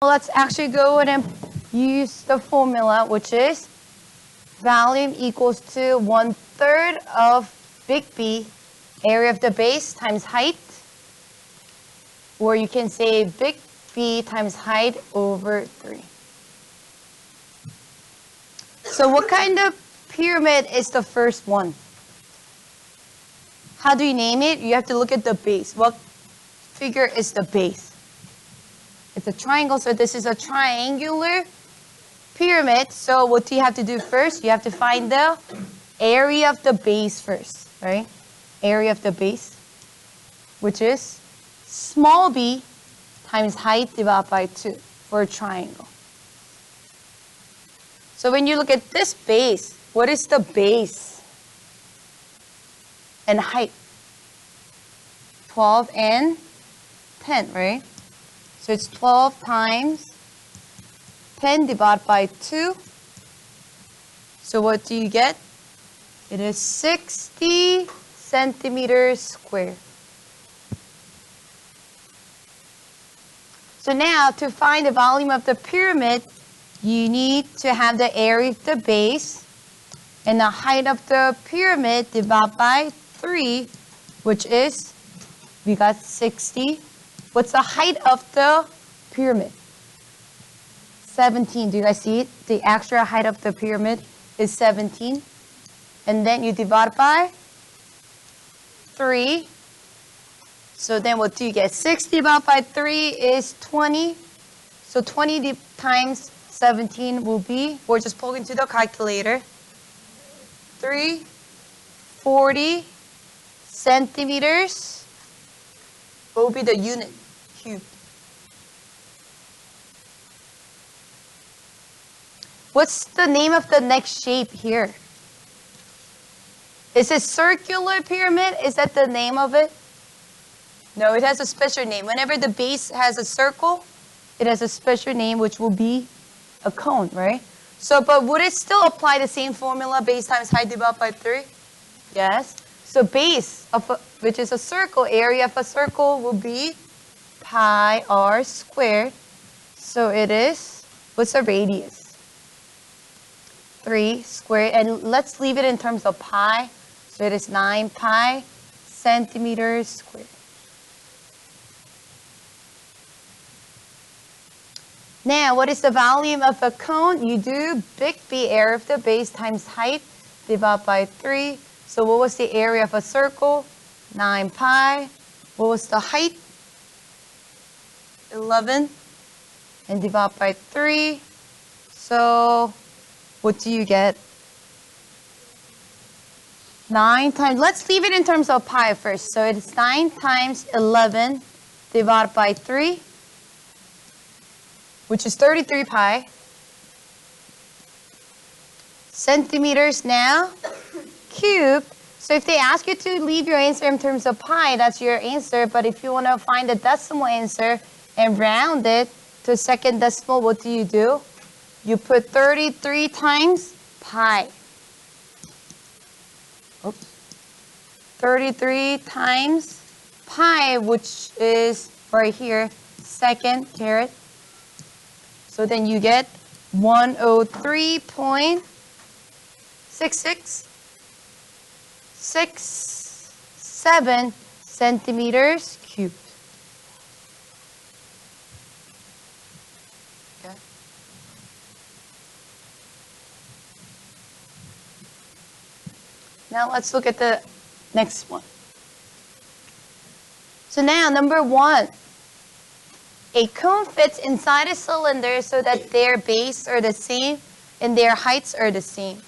Let's actually go ahead and use the formula, which is volume equals to 1/3 of big B, area of the base times height. Or you can say big B times height over 3. So what kind of pyramid is the first one? How do you name it? You have to look at the base. What figure is the base? It's a triangle, so this is a triangular pyramid. So what do you have to do first? You have to find the area of the base first, right? Area of the base, which is small b times height divided by 2 for a triangle. So when you look at this base, what is the base and height? 12 and 10, right? So it's 12 times 10 divided by 2. So what do you get? It is 60 centimeters squared. So now to find the volume of the pyramid, you need to have the area of the base and the height of the pyramid divided by 3, which is, we got 60. What's the height of the pyramid? 17. Do you guys see it? The actual height of the pyramid is 17. And then you divide by 3. So then what do you get? 60 divided by 3 is 20. So 20 times 17 will be, we're just plugging into the calculator, 340 centimeters. What will be the unit? Cube. What's the name of the next shape here? Is it circular pyramid? Is that the name of it? No, it has a special name. Whenever the base has a circle, it has a special name, which will be a cone, right? So, but would it still apply the same formula, base times height divided by 3? Yes. So base, of a, which is a circle, area of a circle will be pi r squared. So it is, what's the radius? 3 squared. And let's leave it in terms of pi. So it is 9 pi centimeters squared. Now, what is the volume of a cone? You do big B, area of the base times height divided by 3. So what was the area of a circle? 9 pi. What was the height? 11. And divide by 3. So what do you get? 9 times, let's leave it in terms of pi first. So it's 9 times 11 divided by 3, which is 33 pi. Centimeters now, cubed. So if they ask you to leave your answer in terms of pi, that's your answer. But if you want to find the decimal answer and round it to second decimal, what do? You put 33 times pi. Oops. 33 times pi, which is right here, second caret. So then you get 103.6667 centimeters cubed. Okay. Now let's look at the next one. So now number 1. A cone fits inside a cylinder so that their base are the same and their heights are the same.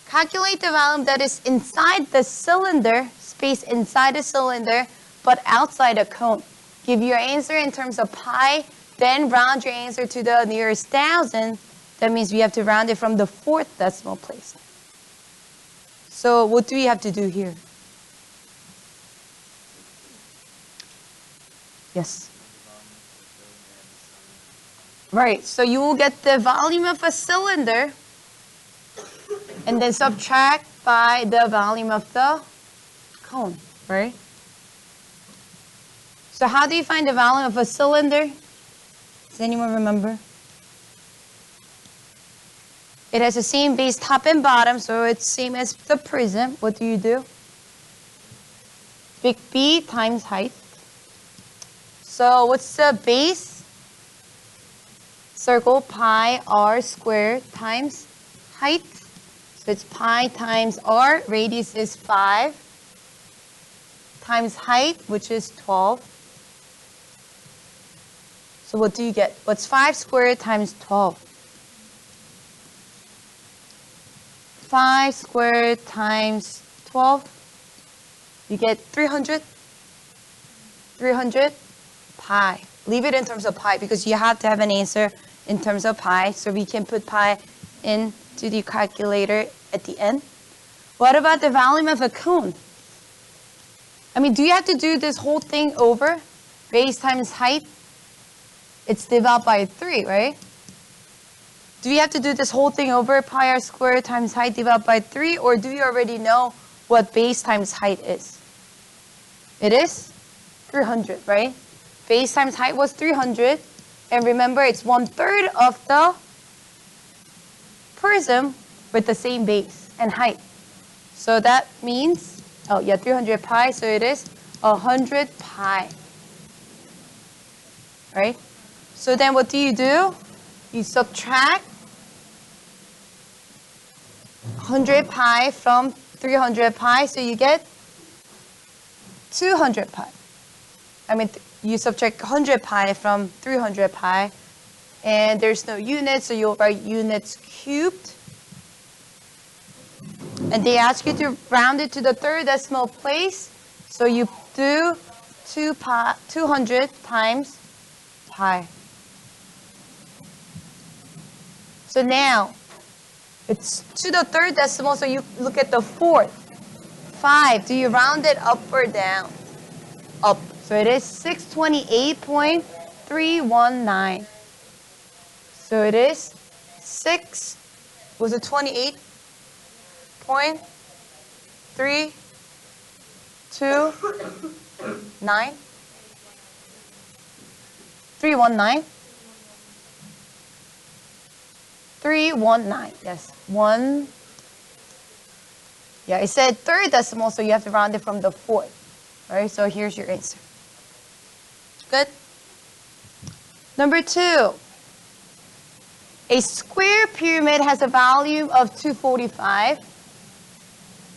Calculate the volume that is inside the cylinder, space inside the cylinder, but outside a cone. Give your answer in terms of pi, then round your answer to the nearest thousand. That means we have to round it from the 4th decimal place. So what do we have to do here? Yes. Right, so you will get the volume of a cylinder and then subtract by the volume of the cone, right? So how do you find the volume of a cylinder? Does anyone remember? It has the same base top and bottom, so it's same as the prism. What do? Big B times height. So what's the base? Circle pi r squared times height. So it's pi times r, radius is 5, times height, which is 12. So what do you get? What's 5 squared times 12? 5 squared times 12, you get 300. 300 pi. Leave it in terms of pi because you have to have an answer in terms of pi. So we can put pi into the calculator at the end. What about the volume of a cone? I mean, do you have to do this whole thing over? Base times height? It's divided by 3, right? Do you have to do this whole thing over? Pi r squared times height divided by 3? Or do you already know what base times height is? It is 300, right? Base times height was 300. And remember, it's 1/3 of the prism with the same base and height. So that means, 300 pi. So it is 100 pi. Right? So then what do? You subtract 100 pi from 300 pi, so you get 200 pi. I mean, you subtract 100 pi from 300 pi, and there's no units, so you'll write units cubed. And they ask you to round it to the third decimal place, so you do 200 times pi. So now, it's to the third decimal, so you look at the fourth. 5, do you round it up or down? Up. So it is 628.319. So it is 28.329? 319? 319, yes. It said third decimal, so you have to round it from the fourth. All right, so here's your answer. Good? Number 2. A square pyramid has a volume of 245.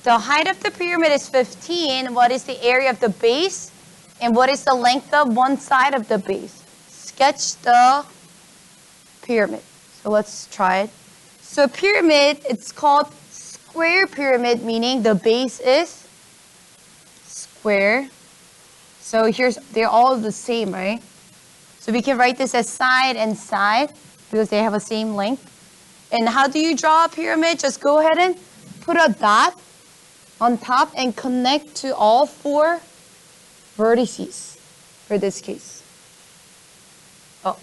The height of the pyramid is 15. What is the area of the base? And what is the length of one side of the base? Sketch the pyramid. So let's try it. So pyramid, it's called square pyramid, meaning the base is square. So they're all the same, right? So we can write this as side and side because they have the same length. And how do you draw a pyramid? Just go ahead and put a dot on top and connect to all 4 vertices for this case. Or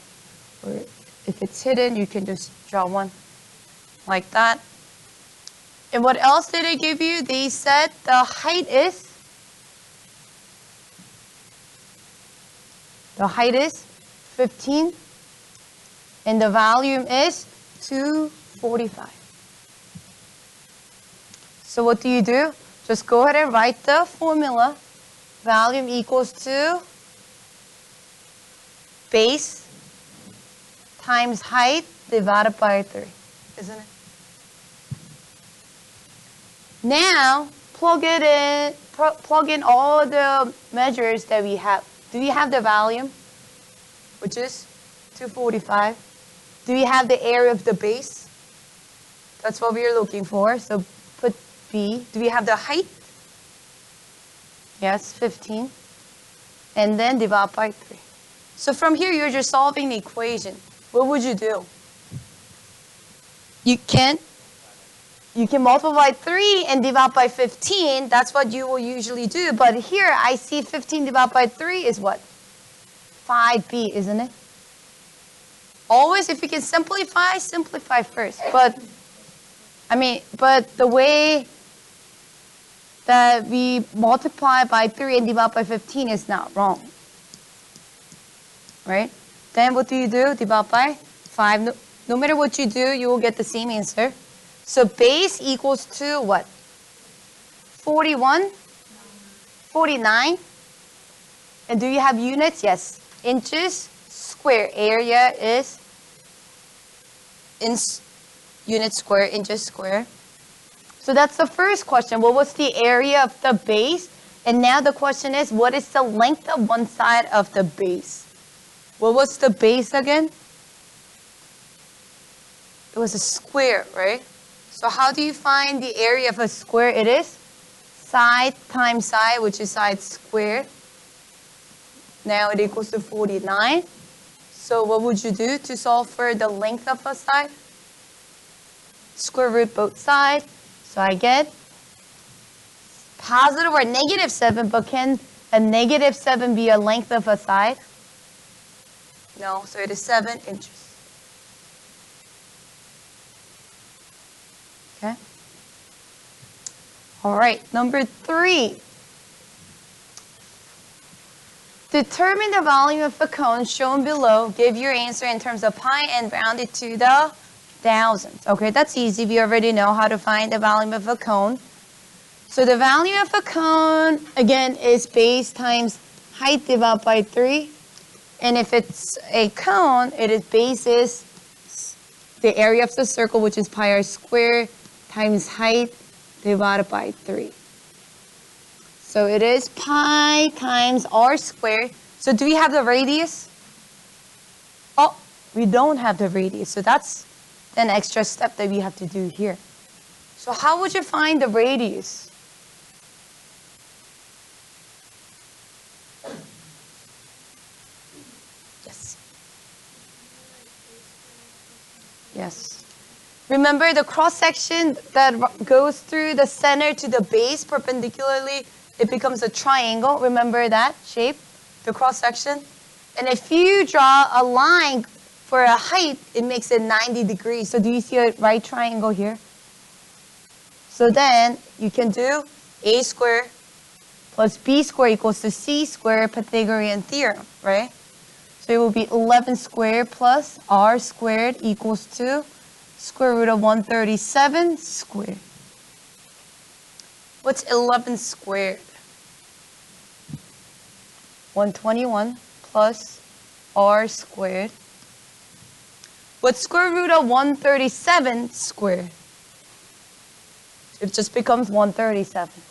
if it's hidden, you can just draw one like that. And what else did they give you? They said the height is 15 and the volume is 245. So what do? Just go ahead and write the formula. Volume equals to base times height divided by 3, isn't it? Now, plug in all the measures that we have. Do we have the volume, which is 245? Do we have the area of the base? That's what we're looking for. So put B. Do we have the height? Yes, 15. And then divide by 3. So from here, you're just solving the equation. What would you do? You can multiply 3 and divide by 15. That's what you will usually do. But here, I see 15 divided by 3 is what? 5b, isn't it? Always, if you can simplify first. But the way that we multiply by 3 and divide by 15 is not wrong. Right? Then what do? Divide by 5. No matter what you do, you will get the same answer. So base equals to what? 41? 49? And do you have units? Yes. Inches square. Area is in units square, inches square. So that's the first question. What was the area of the base? And now the question is, what is the length of one side of the base? What was the base again? It was a square, right? So how do you find the area of a square? It is side times side, which is side squared. Now it equals to 49. So what would you do to solve for the length of a side? Square root both sides. So I get positive or negative 7, but can a negative 7 be a length of a side? No, so it is 7 inches. Okay. All right, number 3. Determine the volume of a cone shown below. Give your answer in terms of pi and round it to the thousands. Okay, that's easy. We already know how to find the volume of a cone. So the volume of a cone, again, is base times height divided by 3. And if it's a cone, it is base is the area of the circle, which is pi r squared, times height divided by 3. So it is pi times r squared. So do we have the radius? Oh, we don't have the radius. So that's an extra step that we have to do here. So how would you find the radius? Yes. Yes. Remember the cross-section that goes through the center to the base perpendicularly, it becomes a triangle. Remember that shape, the cross-section? And if you draw a line for a height, it makes it 90 degrees. So do you see a right triangle here? So then you can do a squared plus b squared equals to c squared, Pythagorean theorem, right? So it will be 11 squared plus r squared equals to square root of 137 squared. What's 11 squared? 121 plus r squared. What's square root of 137 squared? It just becomes 137.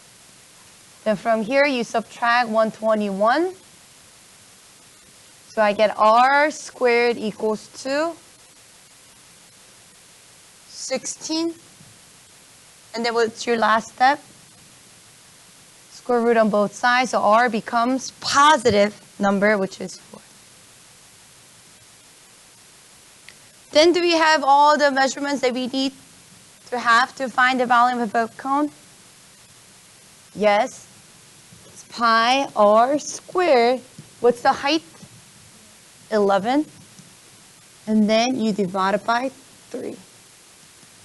Then from here you subtract 121. So I get r squared equals to 16. And then what's your last step? Square root on both sides. So r becomes positive number, which is 4. Then do we have all the measurements that we need to have to find the volume of a cone? Yes. It's pi r squared. What's the height? 11. And then you divide it by 3.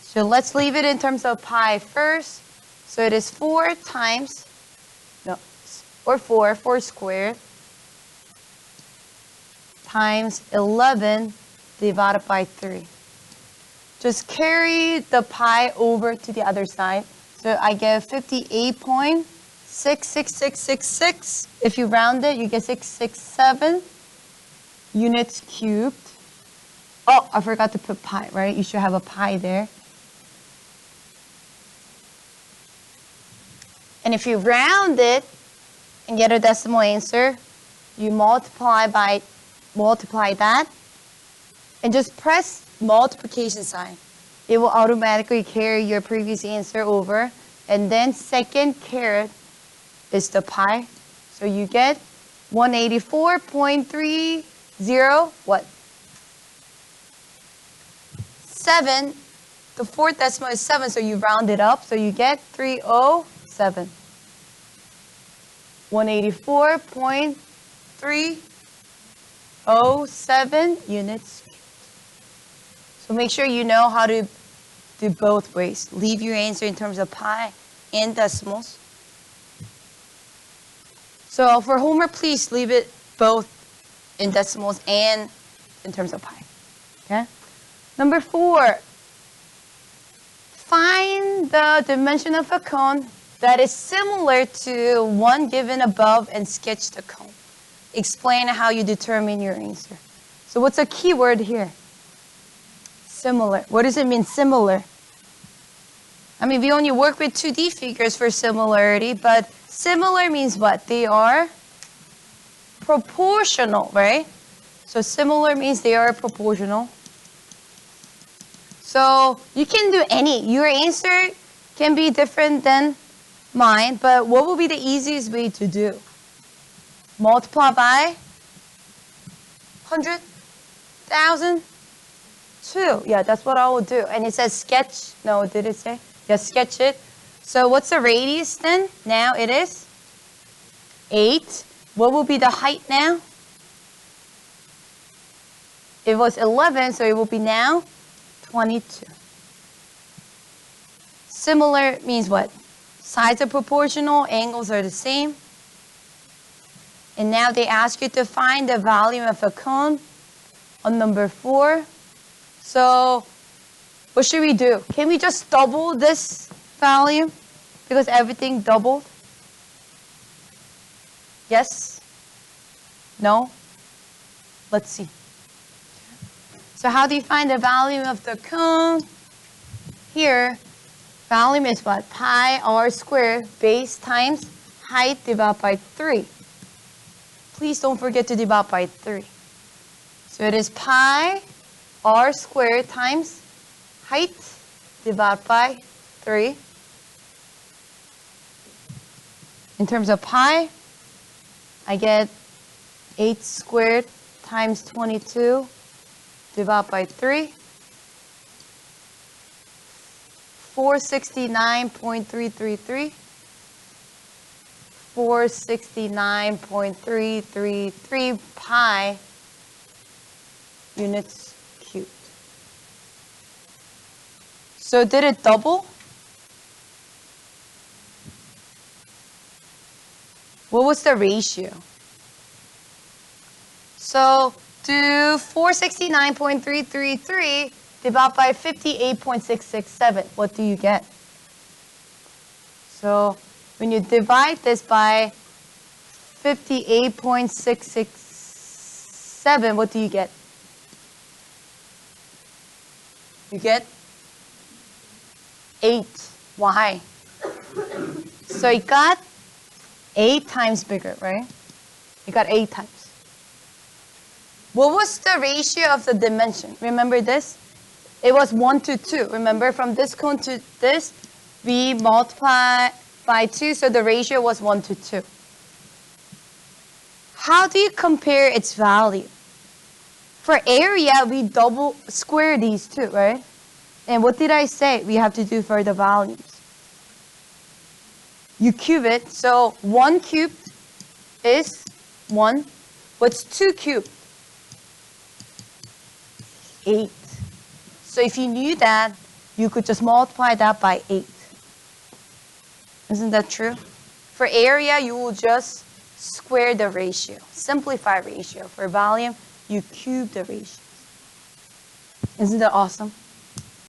So let's leave it in terms of pi first. So it is 4 times, no, or 4 squared times 11 divided by 3. Just carry the pi over to the other side. So I get 58.66666. If you round it, you get 667 units cubed. Oh, I forgot to put pi, right? You should have a pi there. And if you round it and get a decimal answer, you multiply that and just press multiplication sign. It will automatically carry your previous answer over. And then second caret is the pi. So you get 184.30, what? 7. The fourth decimal is 7, so you round it up. So you get 307. 184.307 units. So make sure you know how to do both ways. Leave your answer in terms of pi and decimals. So for homework, please leave it both in decimals and in terms of pi. Okay? Number 4, find the dimension of a cone that is similar to one given above and sketch the cone. Explain how you determine your answer. So what's a key word here? Similar. What does it mean, similar? I mean, we only work with 2D figures for similarity, but similar means what? They are proportional, right? So similar means they are proportional. So you can do any. Your answer can be different than mine, but what will be the easiest way to do? Multiply by 100, 1,000, 2. Yeah, that's what I will do. And it says sketch. No, did it say? Yeah, sketch it. So what's the radius then? Now it is 8. What will be the height now? It was 11, so it will be now 22. Similar means what? Sides are proportional, angles are the same. And now they ask you to find the volume of a cone on number 4. So what should we do? Can we just double this volume? Because everything doubled. Yes? No? Let's see. So how do you find the volume of the cone? Here, volume is what? Pi r squared base times height divided by 3. Please don't forget to divide by 3. So it is pi r squared times height divided by 3. In terms of pi, I get 8 squared times 22 divided by 3. 469.333. 469.333 pi units cubed. So did it double? What was the ratio? So do 469.333 divided by 58.667. What do you get? So when you divide this by 58.667, what do you get? You get 8. Why? So it got 8 times bigger, right? It got 8 times. What was the ratio of the dimension? Remember this? It was 1 to 2. Remember, from this cone to this, we multiply by 2, so the ratio was 1 to 2. How do you compare its value? For area, we double square these two, right? And what did I say we have to do for the volumes? You cube it, so 1 cubed is 1. What's 2 cubed? 8. So if you knew that, you could just multiply that by 8. Isn't that true? For area, you will just square the ratio, simplify ratio. For volume, you cube the ratio. Isn't that awesome?